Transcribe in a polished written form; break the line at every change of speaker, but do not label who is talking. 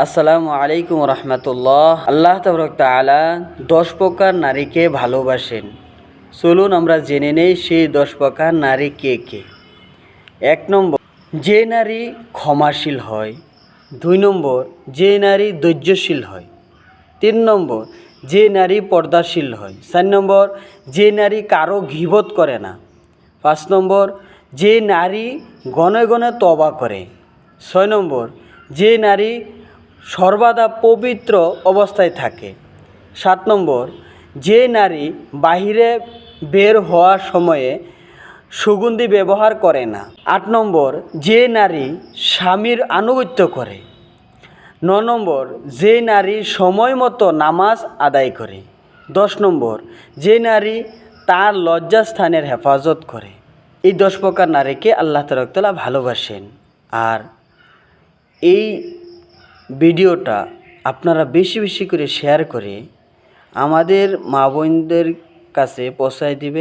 আসসালামু আলাইকুম রহমতুল্লাহ। আল্লাহ তাবারক তাআলা 10 প্রকার নারীকে ভালোবাসেন। চলুন আমরা জেনে নেই সেই 10 প্রকার নারী কে কে। 1 নম্বর, যে নারী ক্ষমাশীল হয়। 2 নম্বর, যে নারী ধৈর্যশীল হয়। 3 নম্বর, যে নারী পর্দাশীল হয়। 4 নম্বর, যে নারী কারো গীবত করে না। 5 নম্বর, যে নারী গণে গণে তওবা করে। 6 নম্বর, যে নারী সর্বদা পবিত্র অবস্থায় থাকে। 7 নম্বর, যে নারী বাহিরে বের হওয়ার সময়ে সুগন্ধি ব্যবহার করে না। 8 নম্বর, যে নারী স্বামীর আনুগত্য করে। 9 নম্বর, যে নারী সময় মতো নামাজ আদায় করে। 10 নম্বর, যে নারী তার লজ্জাস্থানের হেফাজত করে। এই 10 প্রকার নারীকে আল্লাহ তাআলা ভালোবাসেন। আর এই ভিডিওটা আপনারা বেশি বেশি করে শেয়ার করে আমাদের মা বোনদের কাছে পৌঁছায় দিবেন।